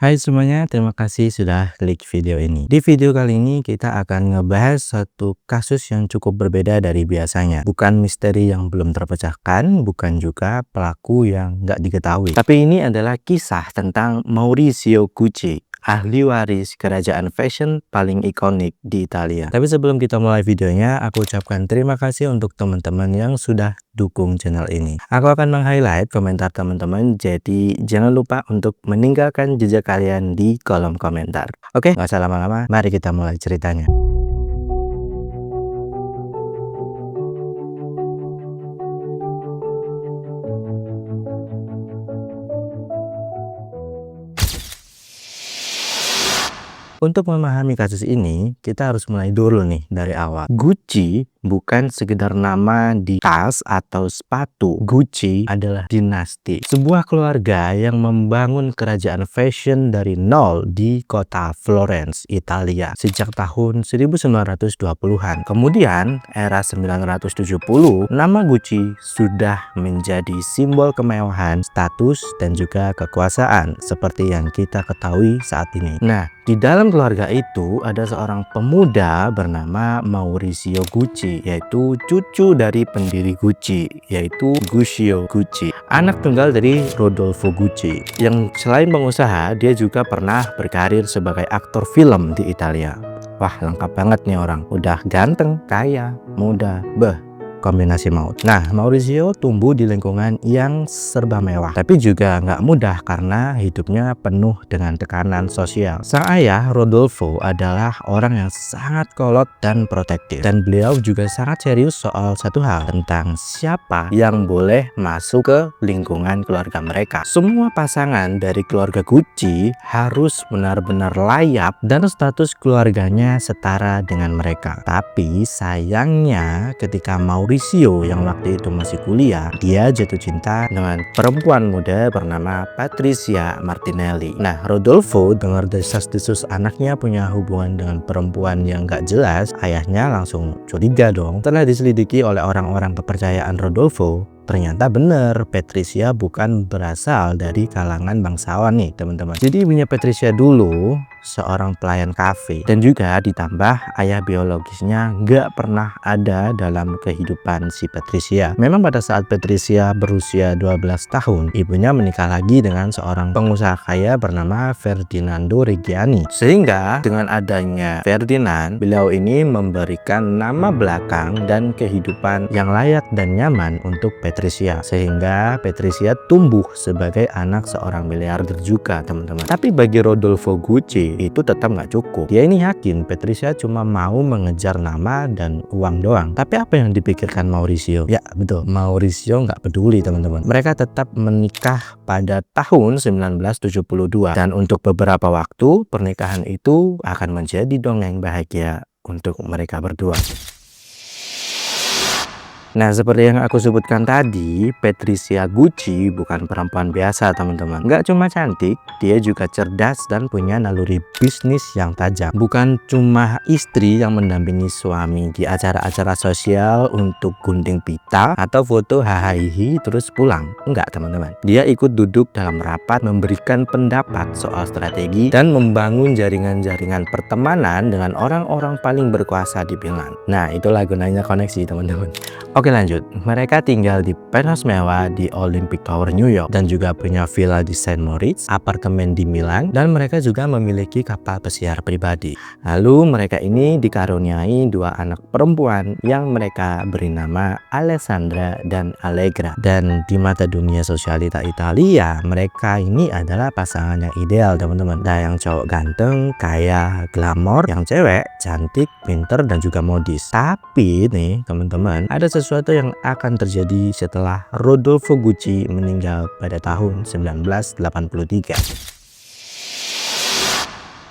Hai semuanya, terima kasih sudah klik video ini. Di video kali ini kita akan ngebahas satu kasus yang cukup berbeda dari biasanya. Bukan misteri yang belum terpecahkan, bukan juga pelaku yang nggak diketahui. Tapi ini adalah kisah tentang Maurizio Gucci, ahli waris kerajaan fashion paling ikonik di Italia. Tapi sebelum kita mulai videonya, aku ucapkan terima kasih untuk teman-teman yang sudah dukung channel ini. Aku akan meng-highlight komentar teman-teman, jadi jangan lupa untuk meninggalkan jejak kalian di kolom komentar. Oke, nggak usah lama-lama, mari kita mulai ceritanya. Untuk memahami kasus ini, kita harus mulai dulu nih dari awal. Gucci bukan sekedar nama di tas atau sepatu. Gucci adalah dinasti. Sebuah keluarga yang membangun kerajaan fashion dari nol di kota Florence, Italia sejak tahun 1920-an. Kemudian, era 1970, nama Gucci sudah menjadi simbol kemewahan, status, dan juga kekuasaan seperti yang kita ketahui saat ini. Nah, di dalam keluarga itu ada seorang pemuda bernama Maurizio Gucci, yaitu cucu dari pendiri Gucci, yaitu Guccio Gucci, anak tunggal dari Rodolfo Gucci, yang selain pengusaha, dia juga pernah berkarir sebagai aktor film di Italia. Wah, lengkap banget nih orang, udah ganteng, kaya, muda, kombinasi maut. Nah, Maurizio tumbuh di lingkungan yang serba mewah, tapi juga nggak mudah karena hidupnya penuh dengan tekanan sosial. Sang ayah, Rodolfo, adalah orang yang sangat kolot dan protektif, dan beliau juga sangat serius soal satu hal, tentang siapa yang boleh masuk ke lingkungan keluarga mereka. Semua pasangan dari keluarga Gucci harus benar-benar layak dan status keluarganya setara dengan mereka. Tapi sayangnya ketika Maurizio yang waktu itu masih kuliah, dia jatuh cinta dengan perempuan muda bernama Patrizia Martinelli. Nah, Rodolfo dengar desas-desus anaknya punya hubungan dengan perempuan yang gak jelas, ayahnya langsung curiga dong. Setelah diselidiki oleh orang-orang kepercayaan Rodolfo, ternyata bener, Patrizia bukan berasal dari kalangan bangsawan nih teman-teman. Jadi ibunya Patrizia dulu seorang pelayan kafe, dan juga ditambah ayah biologisnya nggak pernah ada dalam kehidupan si Patrizia. Memang pada saat Patrizia berusia 12 tahun, ibunya menikah lagi dengan seorang pengusaha kaya bernama Ferdinando Reggiani. Sehingga dengan adanya Ferdinand, beliau ini memberikan nama belakang dan kehidupan yang layak dan nyaman untuk Patrizia, sehingga Patrizia tumbuh sebagai anak seorang miliarder juga teman-teman. Tapi bagi Rodolfo Gucci itu tetap nggak cukup. Dia ini yakin Patrizia cuma mau mengejar nama dan uang doang. Tapi apa yang dipikirkan Maurizio? Ya betul, Maurizio nggak peduli teman-teman. Mereka tetap menikah pada tahun 1972, dan untuk beberapa waktu pernikahan itu akan menjadi dongeng bahagia untuk mereka berdua. Nah, seperti yang aku sebutkan tadi, Patrizia Gucci bukan perempuan biasa teman-teman. Nggak cuma cantik, dia juga cerdas dan punya naluri bisnis yang tajam. Bukan cuma istri yang mendampingi suami di acara-acara sosial untuk gunting pita atau foto hahaha terus pulang. Enggak teman-teman. Dia ikut duduk dalam rapat, memberikan pendapat soal strategi, dan membangun jaringan-jaringan pertemanan dengan orang-orang paling berkuasa di Milan. Nah, itulah gunanya koneksi teman-teman. Oke lanjut, mereka tinggal di penthouse mewah di Olympic Tower New York, dan juga punya villa di Saint Moritz, apartemen di Milan, dan mereka juga memiliki kapal pesiar pribadi. Lalu mereka ini dikaruniai dua anak perempuan yang mereka beri nama Alessandra dan Allegra. Dan di mata dunia sosialita Italia, mereka ini adalah pasangan yang ideal teman-teman. Nah, yang cowok ganteng, kaya, glamor, yang cewek cantik, pinter, dan juga modis. Tapi nih teman-teman, ada sesuatu yang akan terjadi setelah Rodolfo Gucci meninggal pada tahun 1983.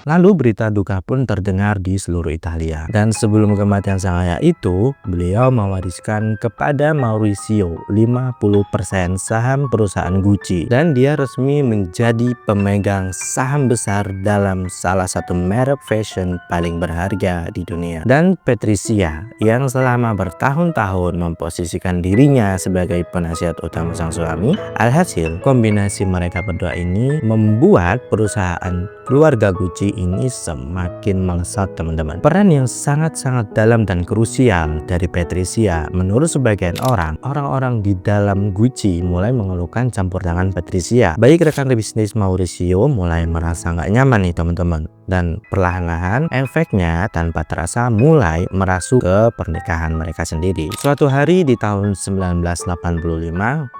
Lalu berita duka pun terdengar di seluruh Italia. Dan sebelum kematian sang ayah itu, beliau mewariskan kepada Maurizio 50% saham perusahaan Gucci. Dan dia resmi menjadi pemegang saham besar dalam salah satu merek fashion paling berharga di dunia. Dan Patricia yang selama bertahun-tahun memposisikan dirinya sebagai penasihat utama sang suami, alhasil kombinasi mereka berdua ini membuat perusahaan keluarga Gucci ini semakin melesat, teman-teman. Peran yang sangat-sangat dalam dan krusial dari Patricia menurut sebagian orang-orang di dalam Gucci mulai mengeluhkan campur tangan Patricia. Baik rekan bisnis Maurizio mulai merasa nggak nyaman nih, teman-teman, dan perlahan-lahan efeknya tanpa terasa mulai merasuk ke pernikahan mereka sendiri. Suatu hari di tahun 1985,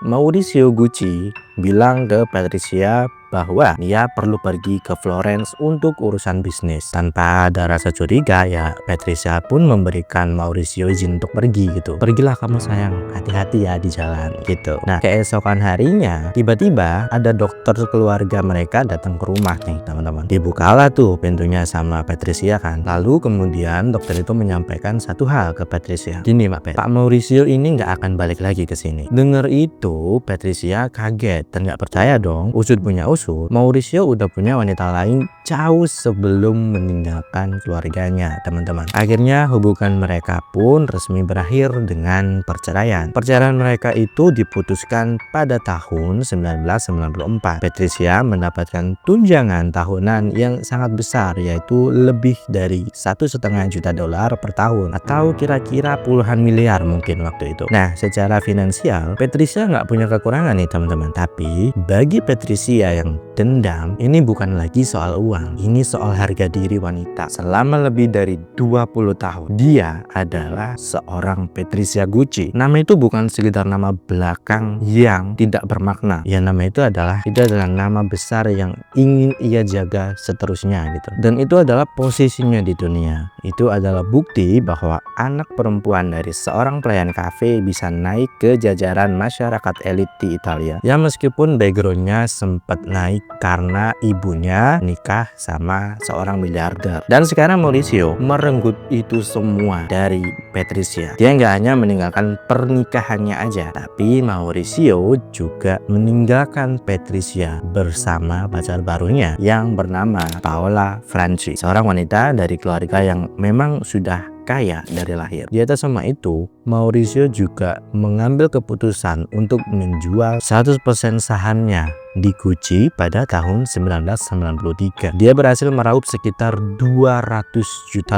Maurizio Gucci bilang ke Patricia bahwa dia perlu pergi ke Florence untuk urusan bisnis. Tanpa ada rasa curiga ya, Patricia pun memberikan Maurizio izin untuk pergi gitu. Pergilah kamu sayang, hati-hati ya di jalan gitu. Nah, keesokan harinya tiba-tiba ada dokter keluarga mereka datang ke rumah nih, teman-teman. Dibukalah tuh pintunya sama Patricia kan. Lalu kemudian dokter itu menyampaikan satu hal ke Patricia. Gini Pak Maurizio ini nggak akan balik lagi ke sini. Dengar itu Patricia kaget dan nggak percaya dong. Usut punya usut, Maurizio udah punya wanita lain jauh sebelum meninggalkan keluarganya, teman-teman. Akhirnya hubungan mereka pun resmi berakhir dengan perceraian. Perceraian mereka itu diputuskan pada tahun 1994. Patricia mendapatkan tunjangan tahunan yang sangat besar, yaitu lebih dari $1,5 juta per tahun, atau kira-kira puluhan miliar mungkin waktu itu. Nah, secara finansial Patricia nggak punya kekurangan nih, teman-teman. Tapi bagi Patricia yang dendam, ini bukan lagi soal uang, ini soal harga diri wanita. Selama lebih dari 20 tahun dia adalah seorang Patricia Gucci. Nama itu bukan sekedar nama belakang yang tidak bermakna. Ya, nama itu adalah nama besar yang ingin ia jaga seterusnya gitu. Dan itu adalah posisinya di dunia. Itu adalah bukti bahwa anak perempuan dari seorang pelayan kafe bisa naik ke jajaran masyarakat elit di Italia. Ya, meskipun backgroundnya sempat naik karena ibunya nikah sama seorang miliarder. Dan sekarang Maurizio merenggut itu semua dari Patricia. Dia nggak hanya meninggalkan pernikahannya aja, tapi Maurizio juga meninggalkan Patricia bersama pacar barunya yang bernama Paola Franchi, seorang wanita dari keluarga yang memang sudah kaya dari lahir. Di atas semua itu, Maurizio juga mengambil keputusan untuk menjual 100% sahamnya di Gucci pada tahun 1993. Dia berhasil meraup sekitar $200 juta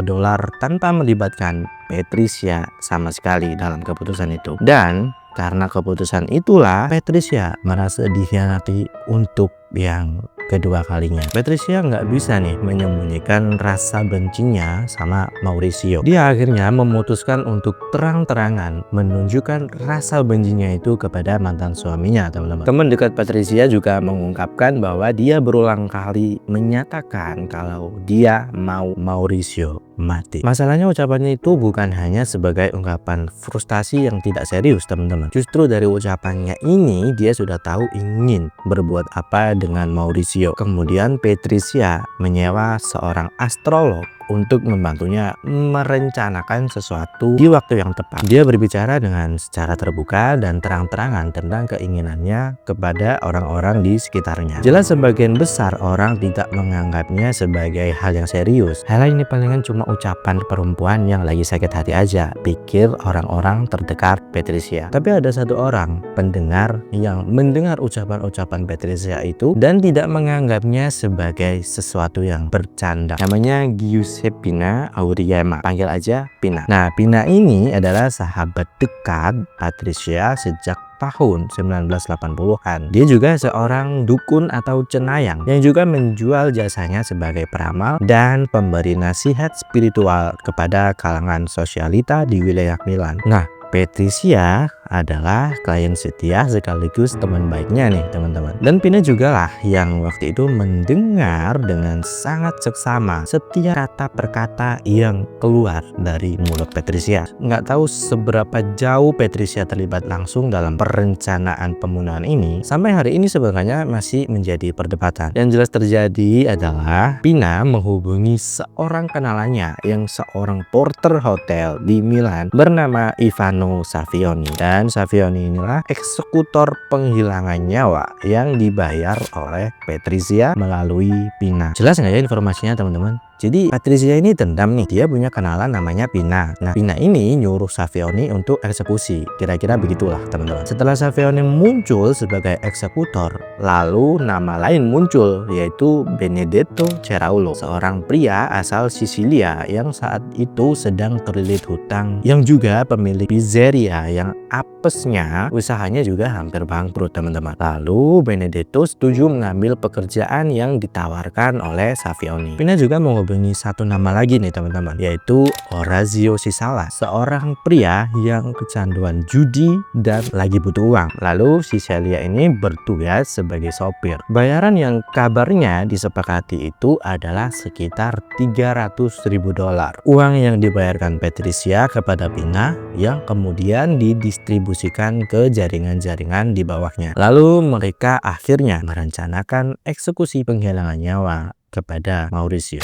tanpa melibatkan Patricia sama sekali dalam keputusan itu. Dan karena keputusan itulah Patricia merasa dikhianati untuk yang kedua kalinya. Patricia nggak bisa nih menyembunyikan rasa bencinya sama Maurizio. Dia akhirnya memutuskan untuk terang-terangan menunjukkan rasa bencinya itu kepada mantan suaminya, teman-teman. Teman dekat Patricia juga mengungkapkan bahwa dia berulang kali menyatakan kalau dia mau Maurizio mati. Masalahnya ucapannya itu bukan hanya sebagai ungkapan frustasi yang tidak serius, teman-teman. Justru dari ucapannya ini dia sudah tahu ingin berbuat apa dengan Maurizio. Kemudian Patricia menyewa seorang astrolog untuk membantunya merencanakan sesuatu di waktu yang tepat. Dia berbicara dengan secara terbuka dan terang-terangan tentang keinginannya kepada orang-orang di sekitarnya. Jelas sebagian besar orang tidak menganggapnya sebagai hal yang serius. Hal ini palingan cuma ucapan perempuan yang lagi sakit hati aja, pikir orang-orang terdekat Patricia. Tapi ada satu orang pendengar yang mendengar ucapan-ucapan Patricia itu dan tidak menganggapnya sebagai sesuatu yang bercanda. Namanya Giuseppina Auriema, panggil aja Pina. Nah, Pina ini adalah sahabat dekat Patricia sejak tahun 1980-an. Dia juga seorang dukun atau cenayang yang juga menjual jasanya sebagai peramal dan pemberi nasihat spiritual kepada kalangan sosialita di wilayah Milan. Nah, Patricia adalah klien setia sekaligus teman baiknya nih teman-teman. Dan Pina juga lah yang waktu itu mendengar dengan sangat seksama setiap kata per kata yang keluar dari mulut Patricia. Nggak tahu seberapa jauh Patricia terlibat langsung dalam perencanaan pembunuhan ini. Sampai hari ini sebenarnya masih menjadi perdebatan. Yang jelas terjadi adalah Pina menghubungi seorang kenalannya yang seorang porter hotel di Milan bernama Ivano Savioni. Dan Savioni inilah eksekutor penghilangan nyawa yang dibayar oleh Patricia melalui Pina. Jelas nggak ya informasinya teman-teman? Jadi Patricia ini dendam nih, dia punya kenalan namanya Pina. Nah, Pina ini nyuruh Savioni untuk eksekusi. Kira-kira begitulah teman-teman. Setelah Savioni muncul sebagai eksekutor, lalu nama lain muncul, yaitu Benedetto Ceraulo, seorang pria asal Sisilia yang saat itu sedang terlilit hutang, yang juga pemilik pizzeria yang apesnya usahanya juga hampir bangkrut teman-teman. Lalu Benedetto setuju mengambil pekerjaan yang ditawarkan oleh Savioni. Pina juga menghubungi satu nama lagi nih teman-teman, yaitu Orazio Sisala, seorang pria yang kecanduan judi dan lagi butuh uang. Lalu si Celia ini bertugas sebagai sopir. Bayaran yang kabarnya disepakati itu adalah sekitar $300.000. Uang yang dibayarkan Patricia kepada Pina yang kemudian didistribusikan ke jaringan-jaringan di bawahnya. Lalu mereka akhirnya merencanakan eksekusi penghilangan nyawa kepada Maurizio.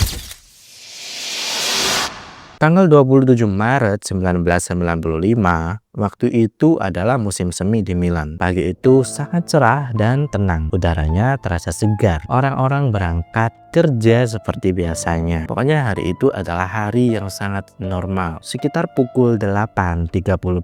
Tanggal 27 Maret 1995, waktu itu adalah musim semi di Milan. Pagi itu sangat cerah dan tenang. Udaranya terasa segar. Orang-orang berangkat kerja seperti biasanya. Pokoknya hari itu adalah hari yang sangat normal. Sekitar pukul 8.30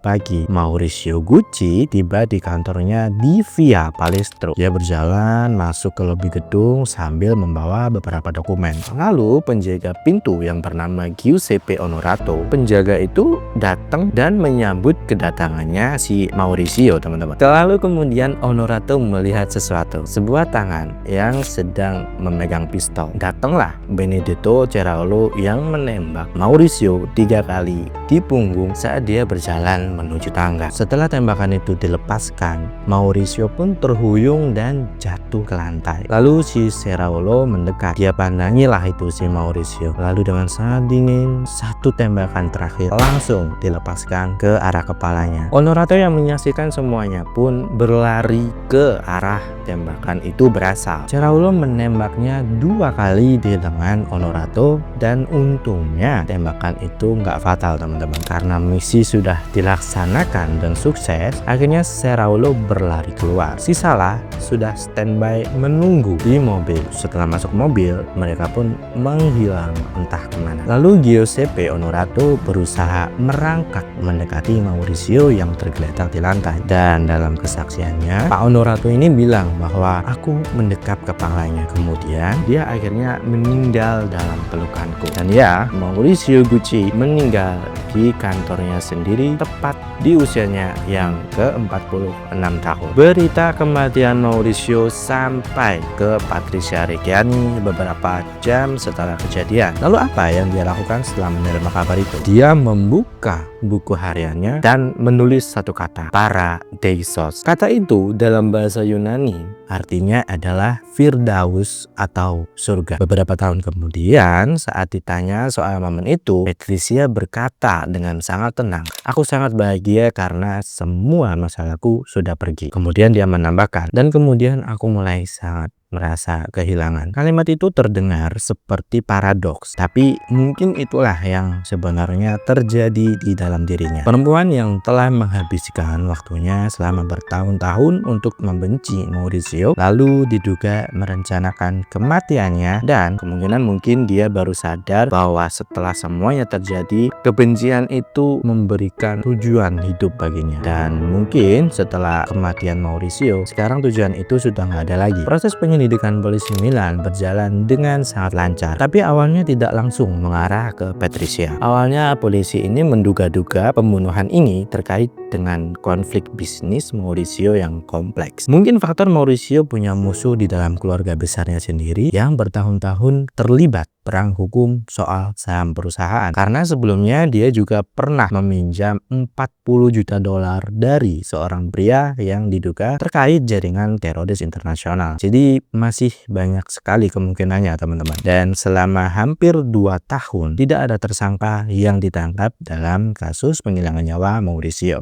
pagi, Maurizio Gucci tiba di kantornya di Via Palestro. Dia berjalan masuk ke lobi gedung sambil membawa beberapa dokumen. Lalu penjaga pintu yang bernama Giuseppe Onorato, penjaga itu datang dan menyambut kedatangannya si Maurizio teman-teman. Lalu kemudian Onorato melihat sesuatu, sebuah tangan yang sedang memegang pistol. Datanglah Benedetto Ceraulo yang menembak Maurizio 3 kali di punggung saat dia berjalan menuju tangga. Setelah tembakan itu dilepaskan, Maurizio pun terhuyung dan jatuh ke lantai. Lalu si Ceraulo mendekat. Dia pandangilah itu si Maurizio. Lalu dengan sangat dingin, satu tembakan terakhir langsung dilepaskan ke arah kepalanya. Onorato yang menyaksikan semuanya pun berlari ke arah tembakan itu berasal. Ceraulo menembaknya 2 kali di lengan Onorato dan untungnya tembakan itu nggak fatal teman-teman. Karena misi sudah dilaksanakan dan sukses, akhirnya Ceraulo berlari keluar. Si Salah sudah standby menunggu di mobil. Setelah masuk mobil, mereka pun menghilang entah kemana. Lalu Giuseppe Onorato berusaha merangkak mendekati Maurizio yang tergeletak di lantai. Dan dalam kesaksiannya, Pak Onorato ini bilang bahwa aku mendekap kepalanya. Kemudian dia akhirnya meninggal dalam pelukanku. Dan ya, Maurizio Gucci meninggal di kantornya sendiri tepat di usianya yang ke-46 tahun. Berita kematian Maurizio sampai ke Patricia Reggiani beberapa jam setelah kejadian. Lalu apa yang dia lakukan setelah menerima kabar itu? Dia membuka buku hariannya dan menulis satu kata, Paradeisos. Kata itu dalam bahasa Yunani artinya adalah Firdaus atau surga. Beberapa tahun kemudian saat ditanya soal momen itu, Patricia berkata dengan sangat tenang, aku sangat bahagia karena semua masalahku sudah pergi. Kemudian dia menambahkan, dan kemudian aku mulai sangat merasa kehilangan. Kalimat itu terdengar seperti paradoks, tapi mungkin itulah yang sebenarnya terjadi di dalam dirinya. Perempuan yang telah menghabiskan waktunya selama bertahun-tahun untuk membenci Maurizio, lalu diduga merencanakan kematiannya, dan kemungkinan mungkin dia baru sadar bahwa setelah semuanya terjadi, kebencian itu memberikan tujuan hidup baginya. Dan mungkin setelah kematian Maurizio, sekarang tujuan itu sudah nggak ada lagi. Proses penyelidikan polisi Milan berjalan dengan sangat lancar, tapi awalnya tidak langsung mengarah ke Patricia. Awalnya polisi ini menduga-duga pembunuhan ini terkait dengan konflik bisnis Mauricio yang kompleks. Mungkin faktor Mauricio punya musuh di dalam keluarga besarnya sendiri yang bertahun-tahun terlibat perang hukum soal saham perusahaan. Karena sebelumnya dia juga pernah meminjam 40 juta dolar dari seorang pria yang diduga terkait jaringan teroris internasional. Jadi masih banyak sekali kemungkinannya teman-teman. Dan selama hampir 2 tahun tidak ada tersangka yang ditangkap dalam kasus penghilangan nyawa Mauricio.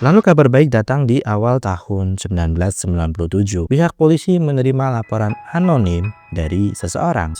Lalu kabar baik datang di awal tahun 1997. Pihak polisi menerima laporan anonim dari seseorang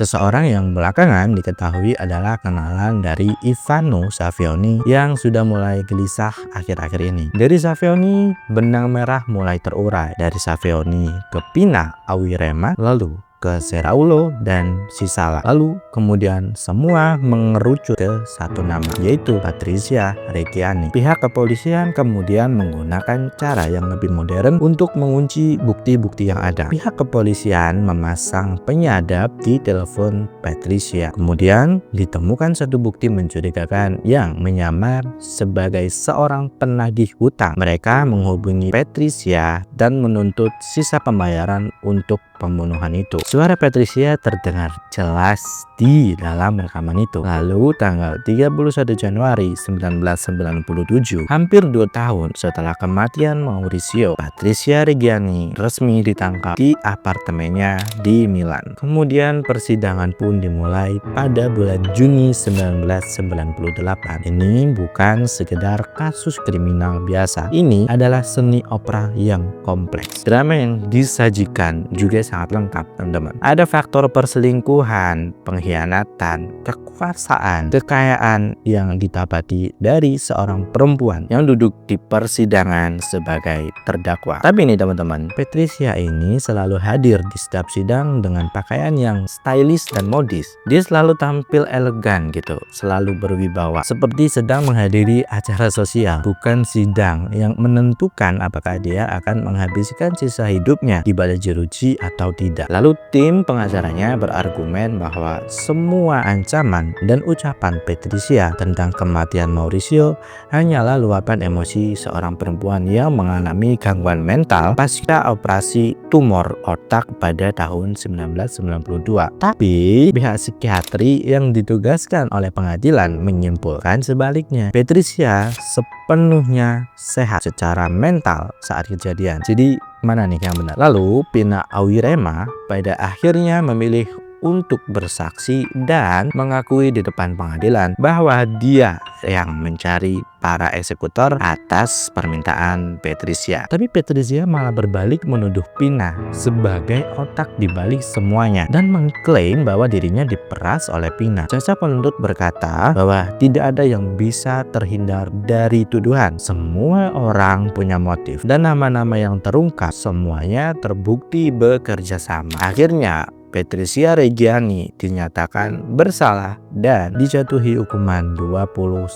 yang belakangan diketahui adalah kenalan dari Ivano Savioni yang sudah mulai gelisah akhir-akhir ini. Dari Savioni, benang merah mulai terurai. Dari Savioni ke Pina Awirema, lalu ke Seraulo dan Sisala. Lalu kemudian semua mengerucut ke satu nama, yaitu Patricia Reggiani. Pihak kepolisian kemudian menggunakan cara yang lebih modern untuk mengunci bukti-bukti yang ada. Pihak kepolisian memasang penyadap di telepon Patricia. Kemudian ditemukan satu bukti mencurigakan yang menyamar sebagai seorang penagih hutang. Mereka menghubungi Patricia dan menuntut sisa pembayaran untuk pembunuhan itu. Suara Patricia terdengar jelas di dalam rekaman itu. Lalu tanggal 31 Januari 1997, hampir 2 tahun setelah kematian Mauricio, Patricia Reggiani resmi ditangkap di apartemennya di Milan. Kemudian persidangan pun dimulai pada bulan Juni 1998. Ini bukan sekedar kasus kriminal biasa. Ini adalah seni opera yang kompleks. Drama yang disajikan juga sangat lengkap, teman-teman. Ada faktor perselingkuhan, pengkhianatan, kekuasaan, kekayaan yang didapati dari seorang perempuan yang duduk di persidangan sebagai terdakwa. Tapi ini teman-teman, Patricia ini selalu hadir di setiap sidang dengan pakaian yang stylish dan modis. Dia selalu tampil elegan gitu, selalu berwibawa, seperti sedang menghadiri acara sosial, bukan sidang yang menentukan apakah dia akan menghabiskan sisa hidupnya di balai jeruji atau tidak. Lalu tim pengacaranya berargumen bahwa semua ancaman dan ucapan Patricia tentang kematian Mauricio hanyalah luapan emosi seorang perempuan yang mengalami gangguan mental pasca operasi tumor otak pada tahun 1992. Tapi pihak psikiatri yang ditugaskan oleh pengadilan menyimpulkan sebaliknya. Patricia sepenuhnya sehat secara mental saat kejadian. Jadi mana nih yang benar? Lalu Pina Awirema pada akhirnya memilih untuk bersaksi dan mengakui di depan pengadilan bahwa dia yang mencari para eksekutor atas permintaan Patricia. Tapi Patricia malah berbalik menuduh Pina sebagai otak di balik semuanya dan mengklaim bahwa dirinya diperas oleh Pina. Jaksa penuntut berkata bahwa tidak ada yang bisa terhindar dari tuduhan. Semua orang punya motif dan nama-nama yang terungkap semuanya terbukti bekerja sama. Akhirnya Patricia Reggiani dinyatakan bersalah dan dijatuhi hukuman 29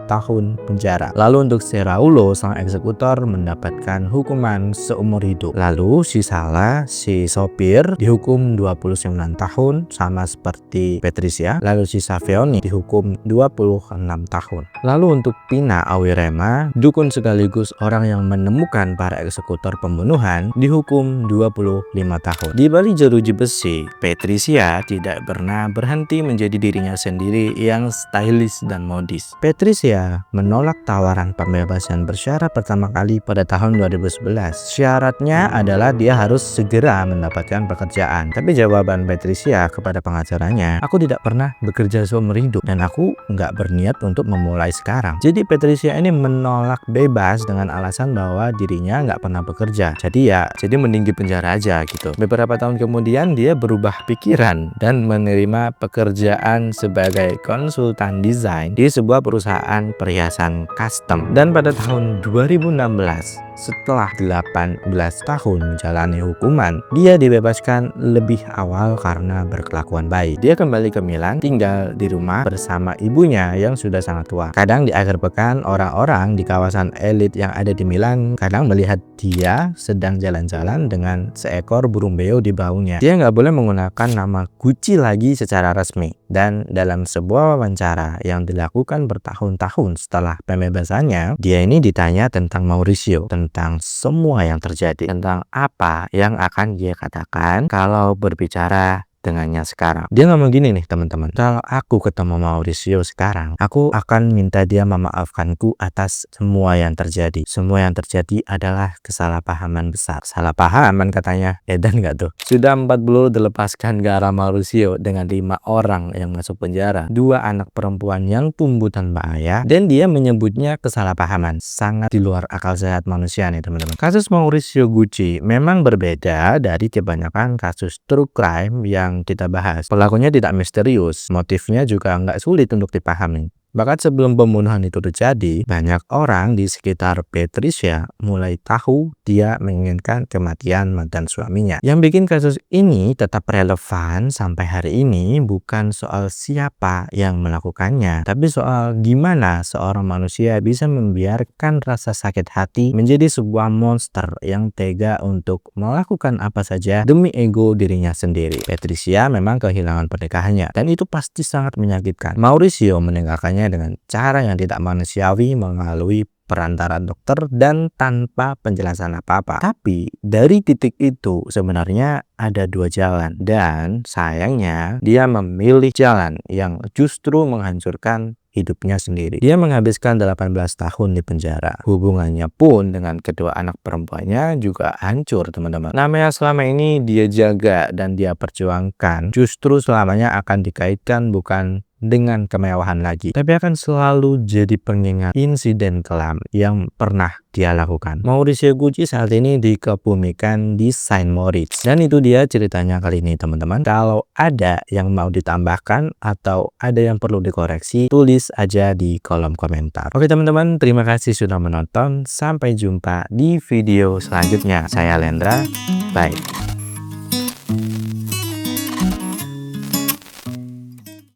tahun penjara. Lalu untuk Seraulo, sang eksekutor, mendapatkan hukuman seumur hidup. Lalu Sisala, si sopir, dihukum 29 tahun sama seperti Patricia. Lalu si Savioni dihukum 26 tahun. Lalu untuk Pina Awirema, dukun sekaligus orang yang menemukan para eksekutor pembunuhan, dihukum 25 tahun. Di balik jeruji besi, Patricia tidak pernah berhenti menjadi dirinya sendiri yang stylish dan modis. Patricia menolak tawaran pembebasan bersyarat pertama kali pada tahun 2011. Syaratnya adalah dia harus segera mendapatkan pekerjaan. Tapi jawaban Patricia kepada pengacaranya, aku tidak pernah bekerja seumur hidup dan aku nggak berniat untuk memulai sekarang. Jadi Patricia ini menolak bebas dengan alasan bahwa dirinya nggak pernah bekerja. Jadi mending di penjara aja gitu. Beberapa tahun kemudian dia berubah pikiran dan menerima pekerjaan sebagai konsultan desain di sebuah perusahaan perhiasan custom. Dan pada tahun 2016 setelah 18 tahun menjalani hukuman, dia dibebaskan lebih awal karena berkelakuan baik. Dia kembali ke Milan, tinggal di rumah bersama ibunya yang sudah sangat tua. Kadang di akhir pekan, orang-orang di kawasan elit yang ada di Milan kadang melihat dia sedang jalan-jalan dengan seekor burung beo di bahunya. Dia nggak boleh menggunakan nama Gucci lagi secara resmi. Dan dalam sebuah wawancara yang dilakukan bertahun-tahun setelah pembebasannya, dia ini ditanya tentang Maurizio, tentang semua yang terjadi, tentang apa yang akan dia katakan kalau berbicara dengannya sekarang. Dia ngomong gini nih teman-teman, kalau aku ketemu Maurizio sekarang, aku akan minta dia memaafkanku atas semua yang terjadi. Semua yang terjadi adalah kesalahpahaman besar. Salah pahaman katanya, edan gak tuh? Sudah 4 bulan dilepaskan gara Maurizio dengan 5 orang yang masuk penjara, 2 anak perempuan yang tumbuh tanpa ayah, dan dia menyebutnya kesalahpahaman. Sangat di luar akal sehat manusia nih teman-teman. Kasus Maurizio Gucci memang berbeda dari kebanyakan kasus true crime yang kita bahas. Pelakunya tidak misterius, motifnya juga nggak sulit untuk dipahami. Bahkan sebelum pembunuhan itu terjadi, banyak orang di sekitar Patricia mulai tahu dia menginginkan kematian mantan suaminya. Yang bikin kasus ini tetap relevan sampai hari ini bukan soal siapa yang melakukannya, tapi soal gimana seorang manusia bisa membiarkan rasa sakit hati menjadi sebuah monster yang tega untuk melakukan apa saja demi ego dirinya sendiri. Patricia memang kehilangan pernikahannya, dan itu pasti sangat menyakitkan. Maurizio meninggalkannya dengan cara yang tidak manusiawi melalui perantara dokter dan tanpa penjelasan apa-apa. Tapi dari titik itu sebenarnya ada 2 jalan, dan sayangnya dia memilih jalan yang justru menghancurkan hidupnya sendiri. Dia menghabiskan 18 tahun di penjara. Hubungannya pun dengan kedua anak perempuannya juga hancur teman-teman. Nama yang selama ini dia jaga dan dia perjuangkan justru selamanya akan dikaitkan bukan dengan kemewahan lagi, tapi akan selalu jadi pengingat insiden kelam yang pernah dia lakukan. Maurizio Gucci saat ini dikebumikan di Saint Moritz, dan itu dia ceritanya kali ini teman-teman. Kalau ada yang mau ditambahkan atau ada yang perlu dikoreksi, tulis aja di kolom komentar. Oke teman-teman, terima kasih sudah menonton. Sampai jumpa di video selanjutnya. Saya Lendra, bye.